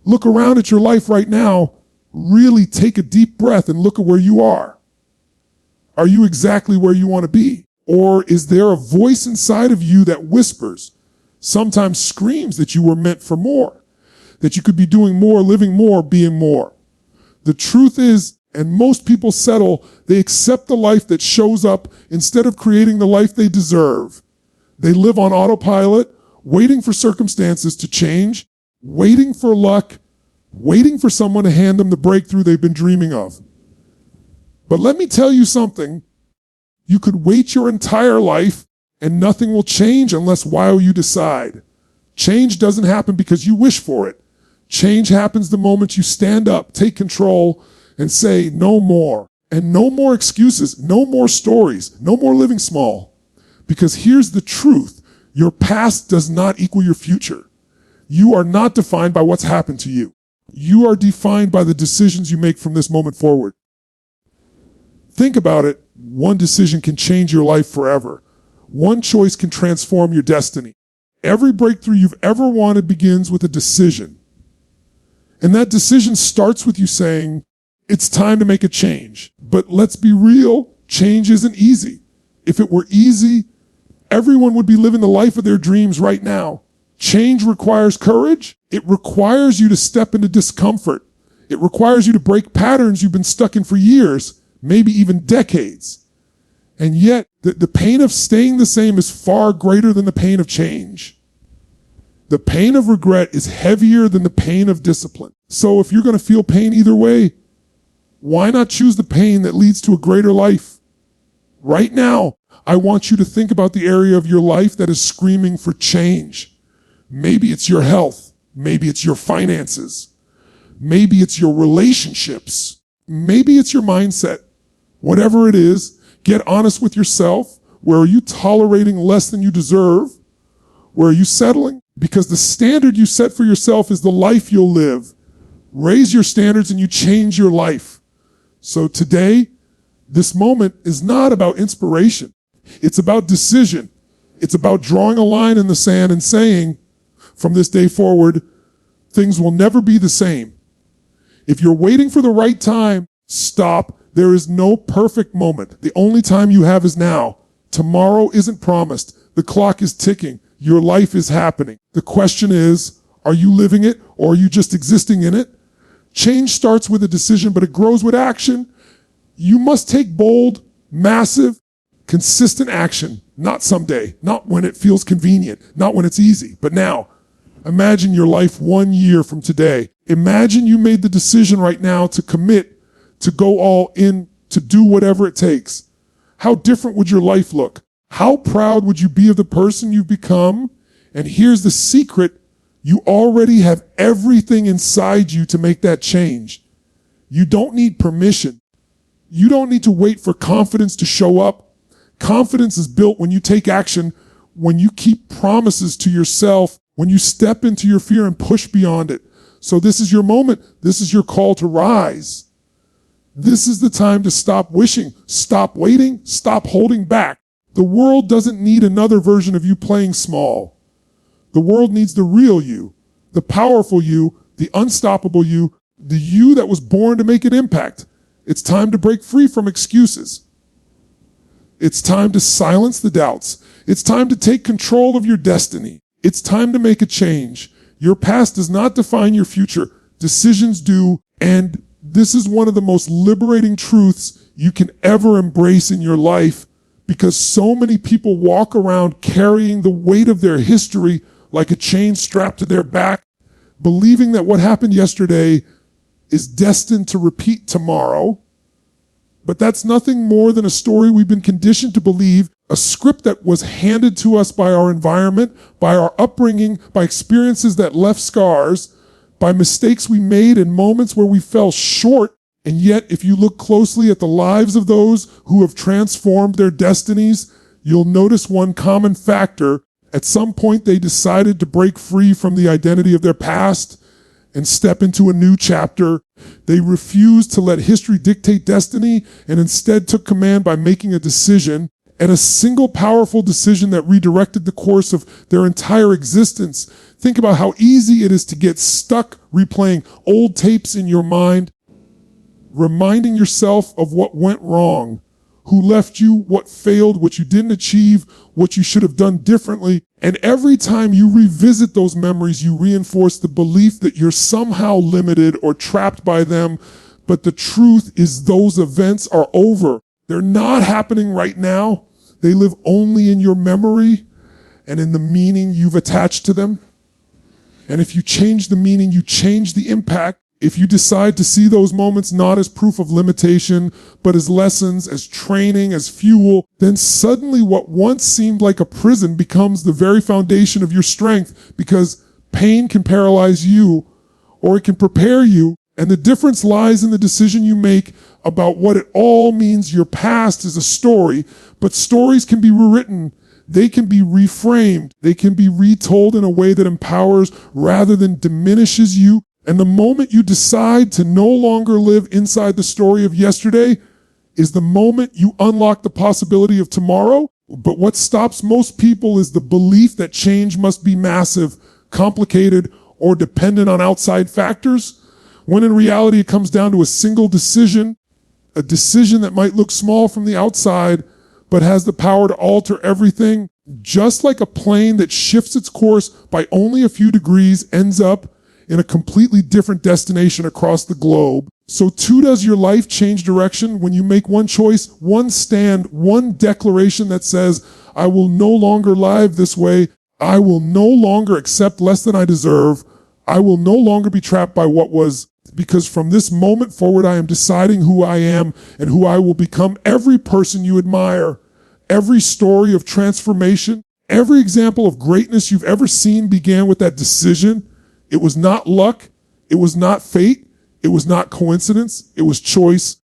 Look around at your life right now. Really take a deep breath and look at where you are. Are you exactly where you want to be? Or is there a voice inside of you that whispers, sometimes screams that you were meant for more, that you could be doing more, living more, being more? The truth is, and most people settle, they accept the life that shows up instead of creating the life they deserve. They live on autopilot, waiting for circumstances to change, waiting for luck, waiting for someone to hand them the breakthrough they've been dreaming of. But let me tell you something. You could wait your entire life and nothing will change unless while you decide. Change doesn't happen because you wish for it. Change happens the moment you stand up, take control, and say no more. And no more excuses, no more stories, no more living small. Because here's the truth. Your past does not equal your future. You are not defined by what's happened to you. You are defined by the decisions you make from this moment forward. Think about it. One decision can change your life forever. One choice can transform your destiny. Every breakthrough you've ever wanted begins with a decision. And that decision starts with you saying, it's time to make a change. But let's be real, change isn't easy. If it were easy, everyone would be living the life of their dreams right now. Change requires courage. It requires you to step into discomfort. It requires you to break patterns you've been stuck in for years, maybe even decades. And yet, the pain of staying the same is far greater than the pain of change. The pain of regret is heavier than the pain of discipline. So if you're going to feel pain either way, why not choose the pain that leads to a greater life? Right now, I want you to think about the area of your life that is screaming for change. Maybe it's your health. Maybe it's your finances. Maybe it's your relationships. Maybe it's your mindset. Whatever it is, get honest with yourself. Where are you tolerating less than you deserve? Where are you settling? Because the standard you set for yourself is the life you'll live. Raise your standards and you change your life. So today, this moment is not about inspiration. It's about decision. It's about drawing a line in the sand and saying, from this day forward, things will never be the same. If you're waiting for the right time, stop. There is no perfect moment. The only time you have is now. Tomorrow isn't promised. The clock is ticking. Your life is happening. The question is, are you living it or are you just existing in it? Change starts with a decision, but it grows with action. You must take bold, massive, consistent action. Not someday, not when it feels convenient, not when it's easy, but now. Imagine your life 1 year from today. Imagine you made the decision right now to commit, to go all in, to do whatever it takes. How different would your life look? How proud would you be of the person you've become? And here's the secret. You already have everything inside you to make that change. You don't need permission. You don't need to wait for confidence to show up. Confidence is built when you take action, when you keep promises to yourself, when you step into your fear and push beyond it. So this is your moment. This is your call to rise. This is the time to stop wishing, stop waiting, stop holding back. The world doesn't need another version of you playing small. The world needs the real you, the powerful you, the unstoppable you, the you that was born to make an impact. It's time to break free from excuses. It's time to silence the doubts. It's time to take control of your destiny. It's time to make a change. Your past does not define your future. Decisions do. And this is one of the most liberating truths you can ever embrace in your life, because so many people walk around carrying the weight of their history like a chain strapped to their back, believing that what happened yesterday is destined to repeat tomorrow. But that's nothing more than a story we've been conditioned to believe, a script that was handed to us by our environment, by our upbringing, by experiences that left scars, by mistakes we made in moments where we fell short. And yet, if you look closely at the lives of those who have transformed their destinies, you'll notice one common factor. At some point, they decided to break free from the identity of their past and step into a new chapter. They refused to let history dictate destiny and instead took command by making a decision. and a single powerful decision that redirected the course of their entire existence. Think about how easy it is to get stuck replaying old tapes in your mind, reminding yourself of what went wrong, who left you, what failed, what you didn't achieve, what you should have done differently. And every time you revisit those memories, you reinforce the belief that you're somehow limited or trapped by them. But the truth is those events are over. They're not happening right now. They live only in your memory and in the meaning you've attached to them. And if you change the meaning, you change the impact. If you decide to see those moments not as proof of limitation, but as lessons, as training, as fuel, then suddenly what once seemed like a prison becomes the very foundation of your strength, because pain can paralyze you or it can prepare you. And the difference lies in the decision you make about what it all means. Your past is a story, but stories can be rewritten. They can be reframed. They can be retold in a way that empowers rather than diminishes you. And the moment you decide to no longer live inside the story of yesterday is the moment you unlock the possibility of tomorrow. But what stops most people is the belief that change must be massive, complicated, or dependent on outside factors, when in reality it comes down to a single decision, a decision that might look small from the outside, but has the power to alter everything. Just like a plane that shifts its course by only a few degrees ends up in a completely different destination across the globe, so too does your life change direction when you make one choice, one stand, one declaration that says, I will no longer live this way. I will no longer accept less than I deserve. I will no longer be trapped by what was, because from this moment forward, I am deciding who I am and who I will become. Every person you admire, every story of transformation, every example of greatness you've ever seen began with that decision. It was not luck. It was not fate. It was not coincidence. It was choice.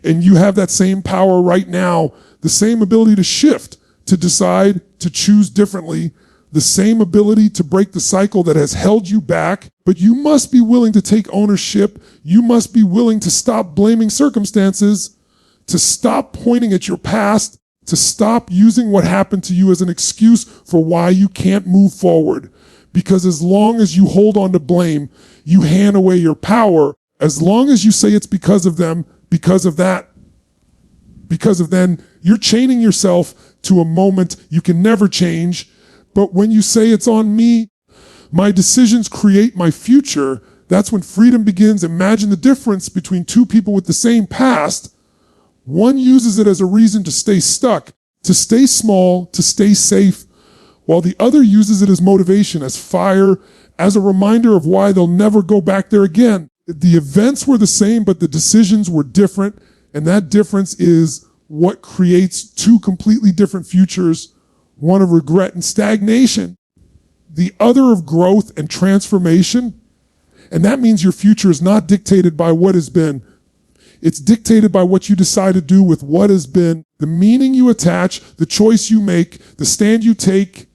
And you have that same power right now, the same ability to shift, to decide, to choose differently, the same ability to break the cycle that has held you back. But you must be willing to take ownership. You must be willing to stop blaming circumstances, to stop pointing at your past, to stop using what happened to you as an excuse for why you can't move forward. Because as long as you hold on to blame, you hand away your power. As long as you say it's because of them, because of that, because of then, you're chaining yourself to a moment you can never change. But when you say it's on me, my decisions create my future, that's when freedom begins. Imagine the difference between two people with the same past. One uses it as a reason to stay stuck, to stay small, to stay safe, while the other uses it as motivation, as fire, as a reminder of why they'll never go back there again. The events were the same, but the decisions were different, and that difference is what creates two completely different futures, one of regret and stagnation, the other of growth and transformation. And that means your future is not dictated by what has been. It's dictated by what you decide to do with what has been, the meaning you attach, the choice you make, the stand you take.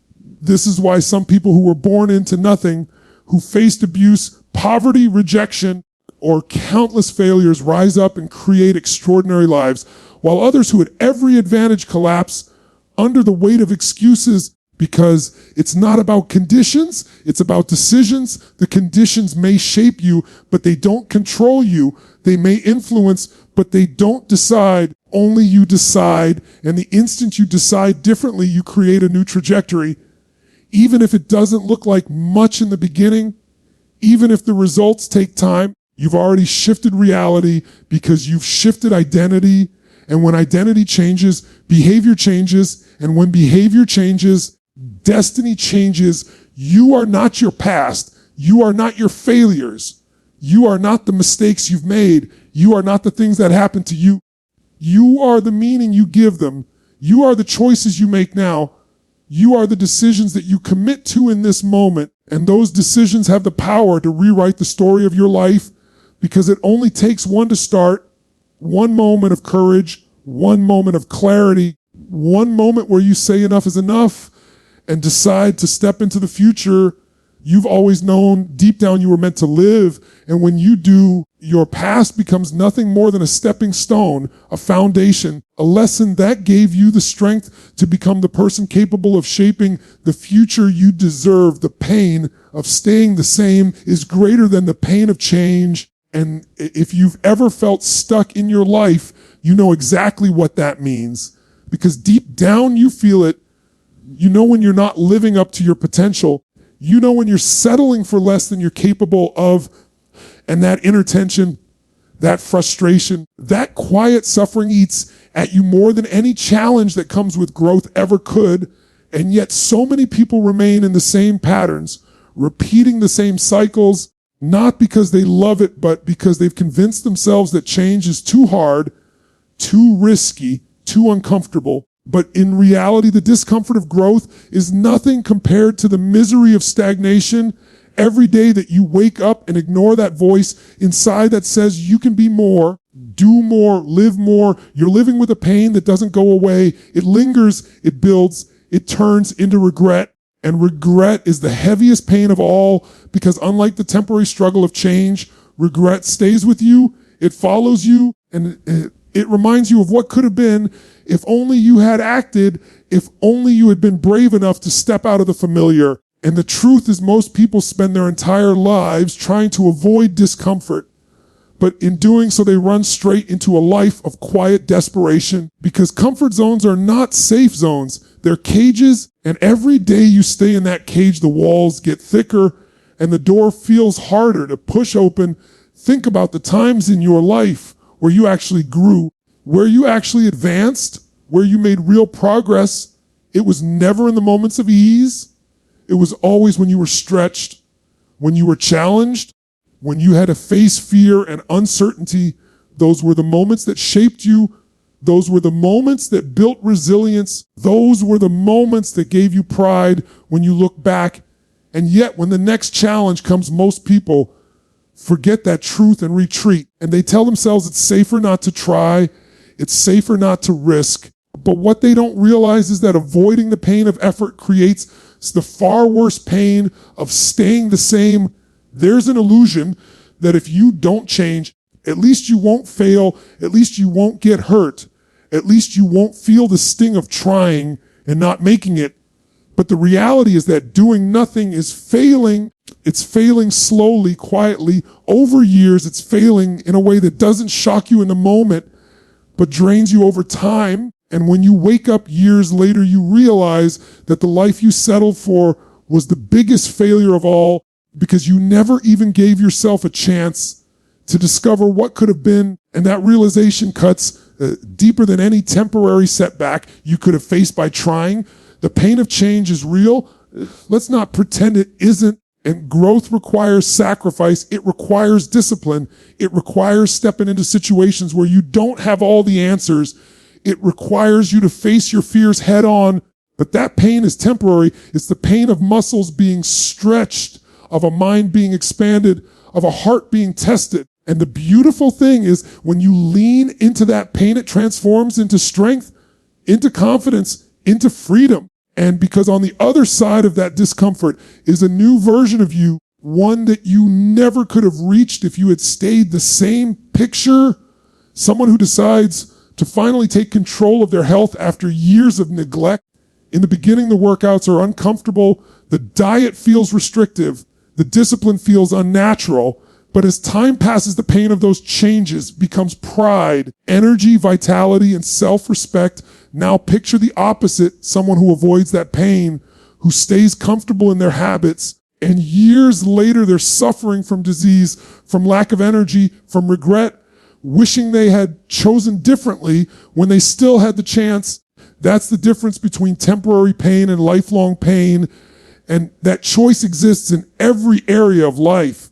This is why some people who were born into nothing, who faced abuse, poverty, rejection, or countless failures rise up and create extraordinary lives, while others who had every advantage collapse under the weight of excuses, because it's not about conditions, it's about decisions. The conditions may shape you, but they don't control you. They may influence, but they don't decide. Only you decide, and the instant you decide differently, you create a new trajectory. Even if it doesn't look like much in the beginning, even if the results take time, you've already shifted reality because you've shifted identity. And when identity changes, behavior changes. And when behavior changes, destiny changes. You are not your past. You are not your failures. You are not the mistakes you've made. You are not the things that happened to you. You are the meaning you give them. You are the choices you make now. You are the decisions that you commit to in this moment. And those decisions have the power to rewrite the story of your life, because it only takes one to start, one moment of courage, one moment of clarity, one moment where you say enough is enough and decide to step into the future You've always known deep down you were meant to live. And when you do, your past becomes nothing more than a stepping stone, a foundation, a lesson that gave you the strength to become the person capable of shaping the future you deserve. The pain of staying the same is greater than the pain of change. And if you've ever felt stuck in your life, you know exactly what that means. Because deep down you feel it. You know when you're not living up to your potential. You know when you're settling for less than you're capable of, and that inner tension, that frustration, that quiet suffering eats at you more than any challenge that comes with growth ever could. And yet so many people remain in the same patterns, repeating the same cycles, not because they love it, but because they've convinced themselves that change is too hard, too risky, too uncomfortable. But in reality, the discomfort of growth is nothing compared to the misery of stagnation. Every day that you wake up and ignore that voice inside that says you can be more, do more, live more, you're living with a pain that doesn't go away. It lingers, it builds, it turns into regret. And regret is the heaviest pain of all, because unlike the temporary struggle of change, regret stays with you, it follows you, and it reminds you of what could have been if only you had acted, if only you had been brave enough to step out of the familiar. And the truth is most people spend their entire lives trying to avoid discomfort. But in doing so, they run straight into a life of quiet desperation, because comfort zones are not safe zones. They're cages, and every day you stay in that cage, the walls get thicker and the door feels harder to push open. Think about the times in your life where you actually grew, where you actually advanced, where you made real progress. It was never in the moments of ease. It was always when you were stretched, when you were challenged, when you had to face fear and uncertainty. Those were the moments that shaped you. Those were the moments that built resilience. Those were the moments that gave you pride when you look back. And yet, when the next challenge comes, most people forget that truth and retreat. And they tell themselves it's safer not to try. It's safer not to risk. But what they don't realize is that avoiding the pain of effort creates the far worse pain of staying the same. There's an illusion that if you don't change, at least you won't fail, at least you won't get hurt, at least you won't feel the sting of trying and not making it. But the reality is that doing nothing is failing. It's failing slowly, quietly, over years. It's failing in a way that doesn't shock you in the moment, but drains you over time. And when you wake up years later, you realize that the life you settled for was the biggest failure of all, because you never even gave yourself a chance to discover what could have been. And that realization cuts deeper than any temporary setback you could have faced by trying. The pain of change is real. Let's not pretend it isn't. And growth requires sacrifice. It requires discipline. It requires stepping into situations where you don't have all the answers. It requires you to face your fears head on. But that pain is temporary. It's the pain of muscles being stretched, of a mind being expanded, of a heart being tested. And the beautiful thing is when you lean into that pain, it transforms into strength, into confidence, into freedom. And because on the other side of that discomfort is a new version of you, one that you never could have reached if you had stayed the same picture. Someone who decides to finally take control of their health after years of neglect. In the beginning, the workouts are uncomfortable. The diet feels restrictive. The discipline feels unnatural. But as time passes, the pain of those changes becomes pride, energy, vitality, and self-respect. Now picture the opposite, someone who avoids that pain, who stays comfortable in their habits, and years later they're suffering from disease, from lack of energy, from regret, wishing they had chosen differently when they still had the chance. That's the difference between temporary pain and lifelong pain. And that choice exists in every area of life.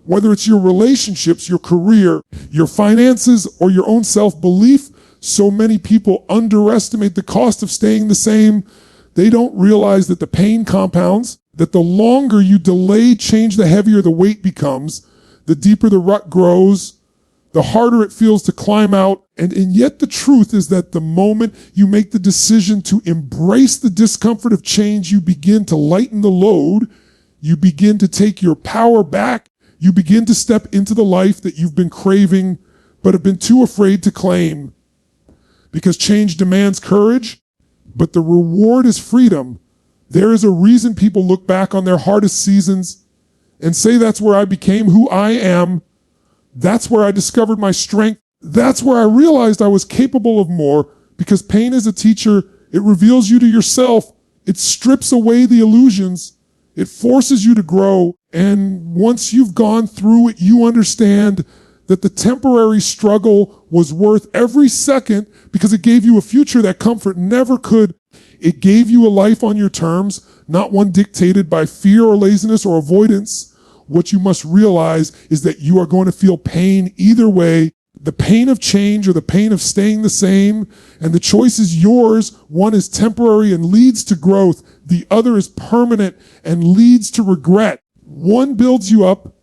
Whether it's your relationships, your career, your finances, or your own self-belief, so many people underestimate the cost of staying the same. They don't realize that the pain compounds, that the longer you delay change, the heavier the weight becomes, the deeper the rut grows, the harder it feels to climb out. And yet the truth is that the moment you make the decision to embrace the discomfort of change, you begin to lighten the load. You begin to take your power back. You begin to step into the life that you've been craving, but have been too afraid to claim. Because change demands courage, but the reward is freedom. There is a reason people look back on their hardest seasons and say, that's where I became who I am. That's where I discovered my strength. That's where I realized I was capable of more, because pain is a teacher. It reveals you to yourself. It strips away the illusions. It forces you to grow. And once you've gone through it, you understand that the temporary struggle was worth every second, because it gave you a future that comfort never could. It gave you a life on your terms, not one dictated by fear or laziness or avoidance. What you must realize is that you are going to feel pain either way, the pain of change or the pain of staying the same, and the choice is yours. One is temporary and leads to growth. The other is permanent and leads to regret. One builds you up,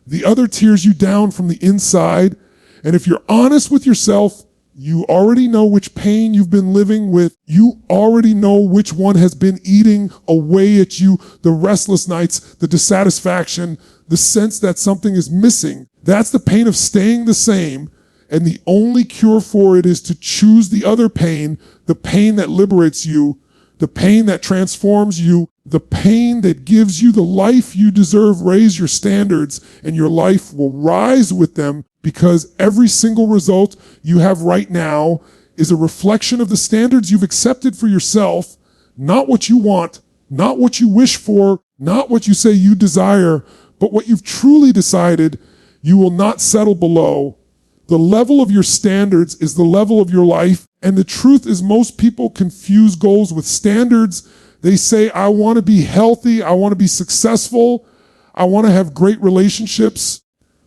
the other tears you down from the inside. And if you're honest with yourself, you already know which pain you've been living with. You already know which one has been eating away at you. The restless nights, the dissatisfaction, the sense that something is missing. That's the pain of staying the same. And the only cure for it is to choose the other pain, the pain that liberates you, the pain that transforms you, the pain that gives you the life you deserve. Raise your standards and your life will rise with them, because every single result you have right now is a reflection of the standards you've accepted for yourself, not what you want, not what you wish for, not what you say you desire, but what you've truly decided you will not settle below. The level of your standards is the level of your life. And the truth is, most people confuse goals with standards. They say, I want to be healthy. I want to be successful. I want to have great relationships.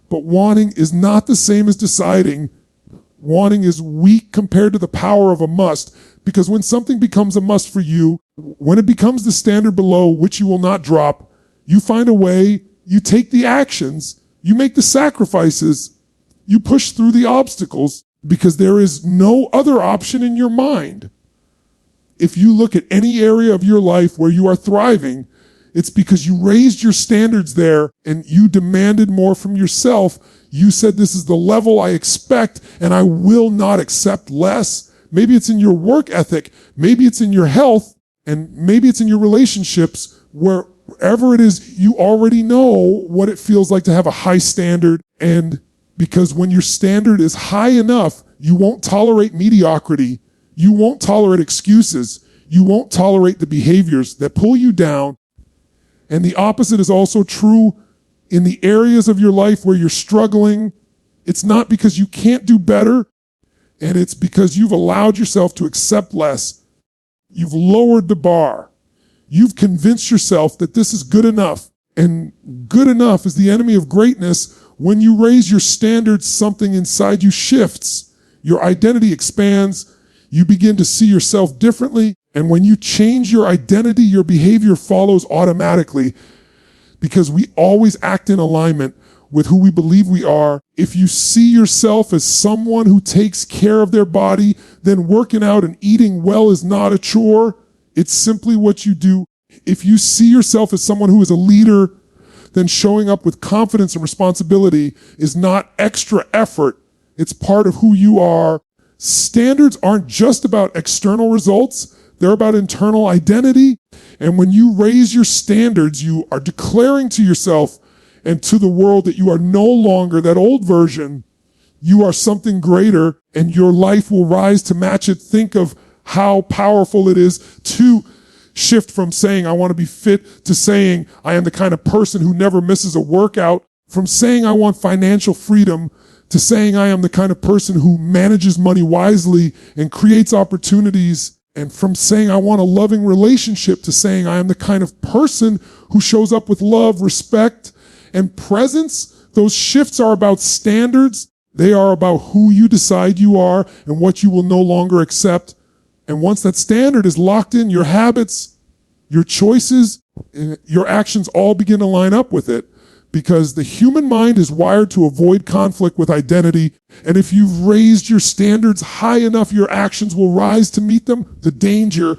But wanting is not the same as deciding. Wanting is weak compared to the power of a must. Because when something becomes a must for you, when it becomes the standard below which you will not drop, you find a way, you take the actions, you make the sacrifices, you push through the obstacles, because there is no other option in your mind. If you look at any area of your life where you are thriving, it's because you raised your standards there and you demanded more from yourself. You said, this is the level I expect and I will not accept less. Maybe it's in your work ethic, maybe it's in your health, and maybe it's in your relationships. Wherever it is, you already know what it feels like to have a high standard. And because when your standard is high enough, you won't tolerate mediocrity. You won't tolerate excuses. You won't tolerate the behaviors that pull you down. And the opposite is also true in the areas of your life where you're struggling. It's not because you can't do better, and it's because you've allowed yourself to accept less. You've lowered the bar. You've convinced yourself that this is good enough. And good enough is the enemy of greatness. When you raise your standards, something inside you shifts. Your identity expands. You begin to see yourself differently. And when you change your identity, your behavior follows automatically, because we always act in alignment with who we believe we are. If you see yourself as someone who takes care of their body, then working out and eating well is not a chore. It's simply what you do. If you see yourself as someone who is a leader, then showing up with confidence and responsibility is not extra effort. It's part of who you are. Standards aren't just about external results. They're about internal identity. And when you raise your standards, you are declaring to yourself and to the world that you are no longer that old version. You are something greater, and your life will rise to match it. Think of how powerful it is to shift from saying, I want to be fit, to saying, I am the kind of person who never misses a workout, from saying, I want financial freedom, to saying, I am the kind of person who manages money wisely and creates opportunities. And from saying, I want a loving relationship, to saying, I am the kind of person who shows up with love, respect, and presence. Those shifts are about standards. They are about who you decide you are and what you will no longer accept. And once that standard is locked in, your habits, your choices, your actions all begin to line up with it. Because the human mind is wired to avoid conflict with identity. And if you've raised your standards high enough, your actions will rise to meet them. The danger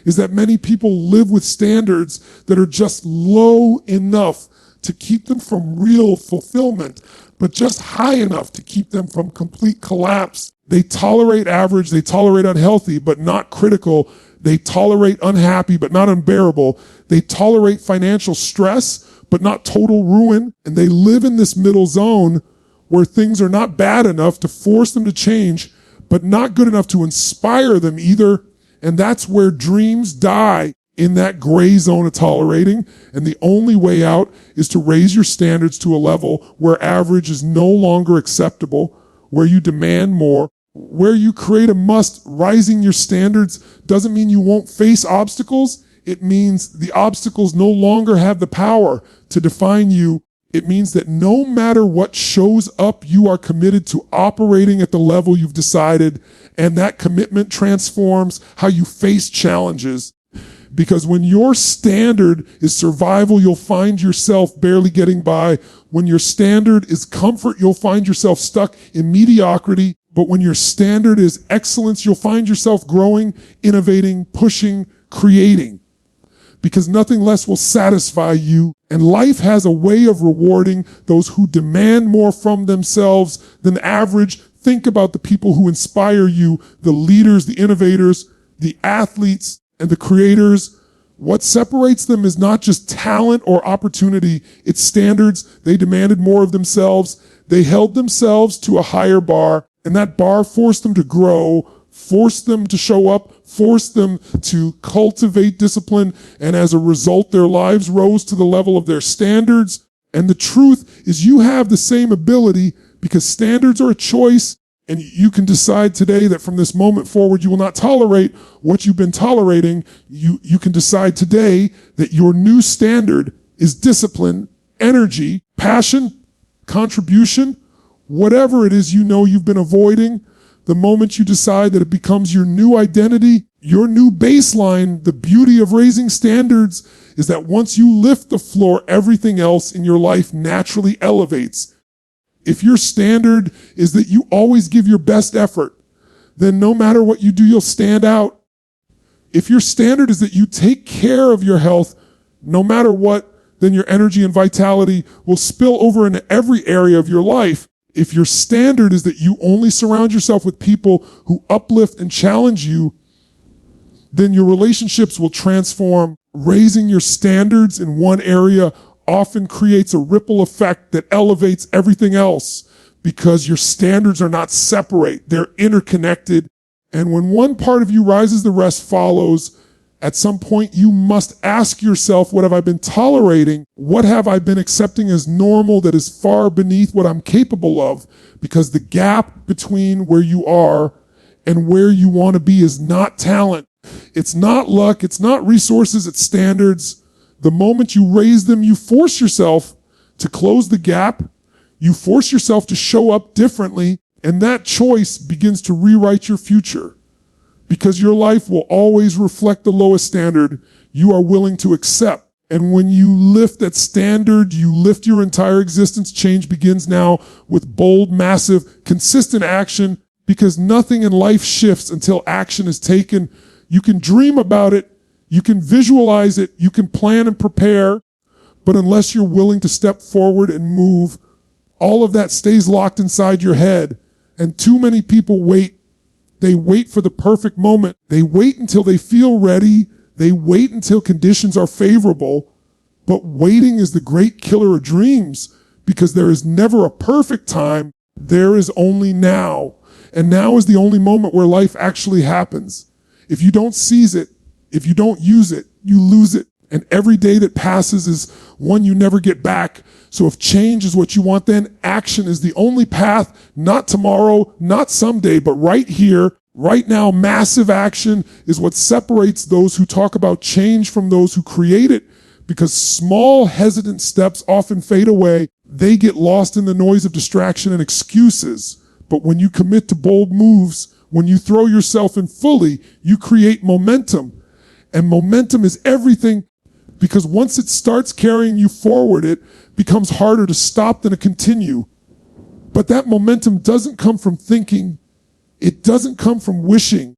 is that many people live with standards that are just low enough to keep them from real fulfillment, but just high enough to keep them from complete collapse. They tolerate average, they tolerate unhealthy, but not critical. They tolerate unhappy, but not unbearable. They tolerate financial stress, but not total ruin. And they live in this middle zone where things are not bad enough to force them to change, but not good enough to inspire them either. And that's where dreams die, in that gray zone of tolerating. And the only way out is to raise your standards to a level where average is no longer acceptable, where you demand more, where you create a must. Rising your standards doesn't mean you won't face obstacles. It means the obstacles no longer have the power to define you. It means that no matter what shows up, you are committed to operating at the level you've decided, and that commitment transforms how you face challenges. Because when your standard is survival, you'll find yourself barely getting by. When your standard is comfort, you'll find yourself stuck in mediocrity. But when your standard is excellence, you'll find yourself growing, innovating, pushing, creating. Because nothing less will satisfy you. And life has a way of rewarding those who demand more from themselves than average. Think about the people who inspire you, the leaders, the innovators, the athletes, and the creators. What separates them is not just talent or opportunity, it's standards. They demanded more of themselves. They held themselves to a higher bar, and that bar forced them to grow, forced them to show up, forced them to cultivate discipline, and as a result, their lives rose to the level of their standards. And the truth is you have the same ability, because standards are a choice. And you can decide today that from this moment forward, you will not tolerate what you've been tolerating. You can decide today that your new standard is discipline, energy, passion, contribution, whatever it is you know you've been avoiding. The moment you decide that it becomes your new identity, your new baseline. The beauty of raising standards is that once you lift the floor, everything else in your life naturally elevates. If your standard is that you always give your best effort, then no matter what you do, you'll stand out. If your standard is that you take care of your health, no matter what, then your energy and vitality will spill over into every area of your life. If your standard is that you only surround yourself with people who uplift and challenge you, then your relationships will transform. Raising your standards in one area often creates a ripple effect that elevates everything else, because your standards are not separate, they're interconnected. And when one part of you rises, the rest follows. At some point, you must ask yourself, what have I been tolerating? What have I been accepting as normal that is far beneath what I'm capable of? Because the gap between where you are and where you want to be is not talent. It's not luck. It's not resources. It's standards. The moment you raise them, you force yourself to close the gap. You force yourself to show up differently, and that choice begins to rewrite your future, because your life will always reflect the lowest standard you are willing to accept. And when you lift that standard, you lift your entire existence. Change begins now with bold, massive, consistent action, because nothing in life shifts until action is taken. You can dream about it. You can visualize it, you can plan and prepare, but unless you're willing to step forward and move, all of that stays locked inside your head. And too many people wait. They wait for the perfect moment. They wait until they feel ready. They wait until conditions are favorable. But waiting is the great killer of dreams, because there is never a perfect time. There is only now. And now is the only moment where life actually happens. If you don't seize it, if you don't use it, you lose it. And every day that passes is one you never get back. So if change is what you want, then action is the only path. Not tomorrow, not someday, but right here, right now. Massive action is what separates those who talk about change from those who create it. Because small, hesitant steps often fade away. They get lost in the noise of distraction and excuses. But when you commit to bold moves, when you throw yourself in fully, you create momentum. And momentum is everything, because once it starts carrying you forward, it becomes harder to stop than to continue. But that momentum doesn't come from thinking. It doesn't come from wishing.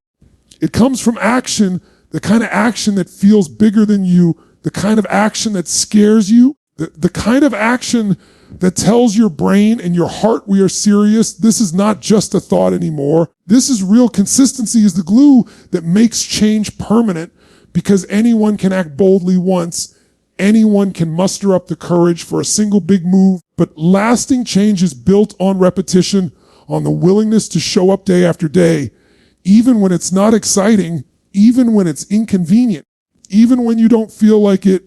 It comes from action the kind of action that feels bigger than you, the kind of action that scares you, the kind of action that tells your brain and your heart we are serious. This is not just a thought anymore. This is real. Consistency is the glue that makes change permanent, because anyone can act boldly once. Anyone can muster up the courage for a single big move, but lasting change is built on repetition, on the willingness to show up day after day, even when it's not exciting, even when it's inconvenient, even when you don't feel like it.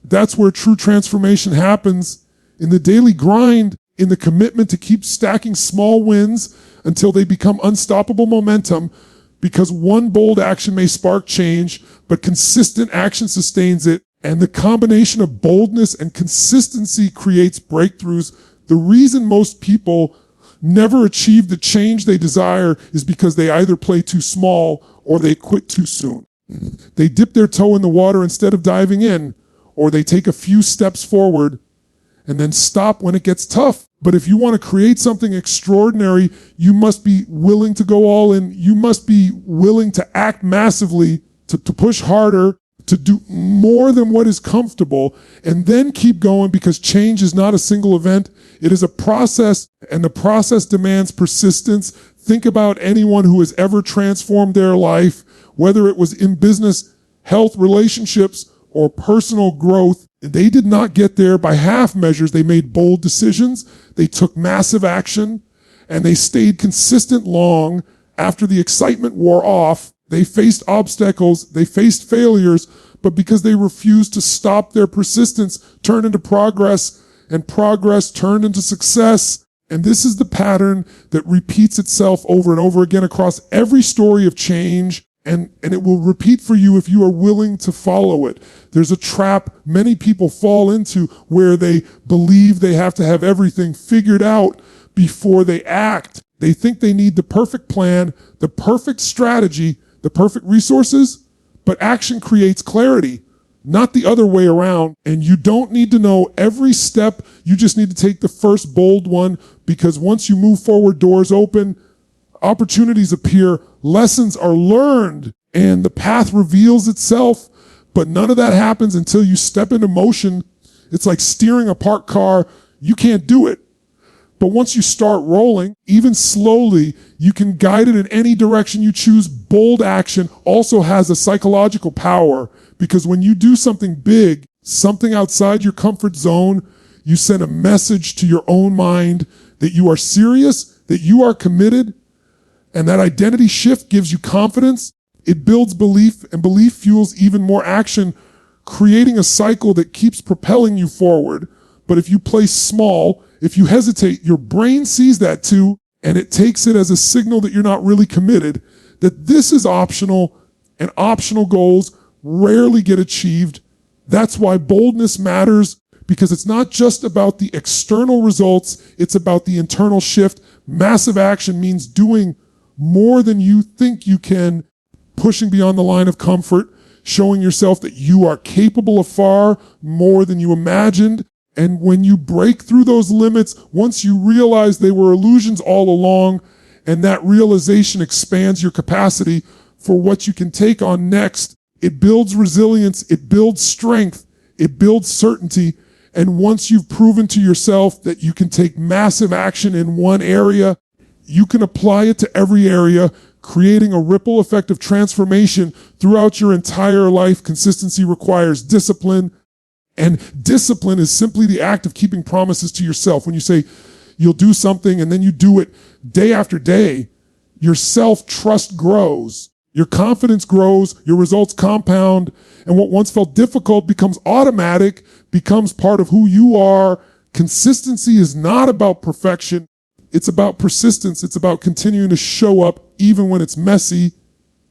That's where true transformation happens, in the daily grind, in the commitment to keep stacking small wins until they become unstoppable momentum, because one bold action may spark change, but consistent action sustains it. And the combination of boldness and consistency creates breakthroughs. The reason most people never achieve the change they desire is because they either play too small or they quit too soon. They dip their toe in the water instead of diving in, or they take a few steps forward and then stop when it gets tough. But if you want to create something extraordinary, you must be willing to go all in. You must be willing to act massively, to push harder, to do more than what is comfortable, and then keep going, because change is not a single event. It is a process, and the process demands persistence. Think about anyone who has ever transformed their life, whether it was in business, health, relationships, or personal growth. They did not get there by half measures. They made bold decisions. They took massive action, and they stayed consistent long after the excitement wore off. They faced obstacles, they faced failures, but because they refused to stop, their persistence turned into progress, and progress turned into success. And this is the pattern that repeats itself over and over again across every story of change, and it will repeat for you if you are willing to follow it. There's a trap many people fall into where they believe they have to have everything figured out before they act. They think they need the perfect plan, the perfect strategy, the perfect resources, but action creates clarity, not the other way around. And you don't need to know every step. You just need to take the first bold one, because once you move forward, doors open, opportunities appear, lessons are learned, and the path reveals itself. But none of that happens until you step into motion. It's like steering a parked car. You can't do it. But once you start rolling, even slowly, you can guide it in any direction you choose. Bold action also has a psychological power, because when you do something big, something outside your comfort zone, you send a message to your own mind that you are serious, that you are committed, and that identity shift gives you confidence. It builds belief, and belief fuels even more action, creating a cycle that keeps propelling you forward. But if you play small, if you hesitate, your brain sees that too, and it takes it as a signal that you're not really committed, that this is optional, and optional goals rarely get achieved. That's why boldness matters, because it's not just about the external results, it's about the internal shift. Massive action means doing more than you think you can, pushing beyond the line of comfort, showing yourself that you are capable of far more than you imagined. And when you break through those limits, once you realize they were illusions all along, and that realization expands your capacity for what you can take on next, it builds resilience, it builds strength, it builds certainty. And once you've proven to yourself that you can take massive action in one area, you can apply it to every area, creating a ripple effect of transformation throughout your entire life. Consistency requires discipline. And discipline is simply the act of keeping promises to yourself. When you say you'll do something and then you do it day after day, your self-trust grows, your confidence grows, your results compound, and what once felt difficult becomes automatic, becomes part of who you are. Consistency is not about perfection. It's about persistence. It's about continuing to show up even when it's messy,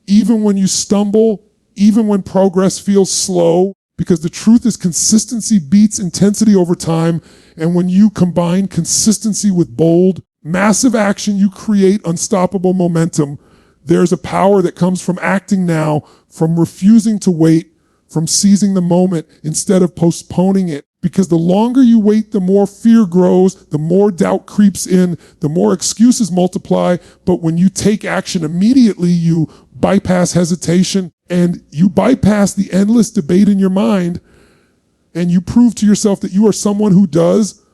even when you stumble, even when progress feels slow. Because the truth is, consistency beats intensity over time. And when you combine consistency with bold, massive action, you create unstoppable momentum. There's a power that comes from acting now, from refusing to wait, from seizing the moment instead of postponing it. Because the longer you wait, the more fear grows, the more doubt creeps in, the more excuses multiply. But when you take action immediately, you bypass hesitation, and you bypass the endless debate in your mind, and you prove to yourself that you are someone who does,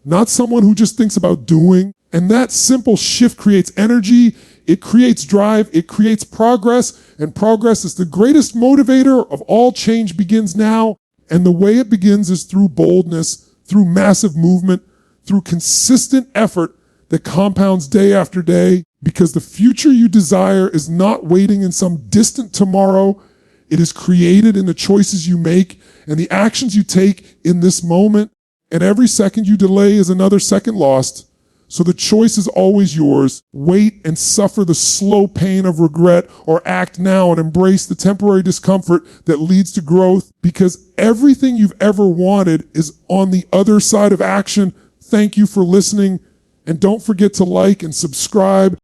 not someone who just thinks about doing. And that simple shift creates energy, it creates drive, it creates progress, and progress is the greatest motivator of all. Change begins now, and the way it begins is through boldness, through massive movement, through consistent effort that compounds day after day, because the future you desire is not waiting in some distant tomorrow. It is created in the choices you make and the actions you take in this moment. And every second you delay is another second lost. So the choice is always yours. Wait and suffer the slow pain of regret, or act now and embrace the temporary discomfort that leads to growth, because everything you've ever wanted is on the other side of action. Thank you for listening. And don't forget to like and subscribe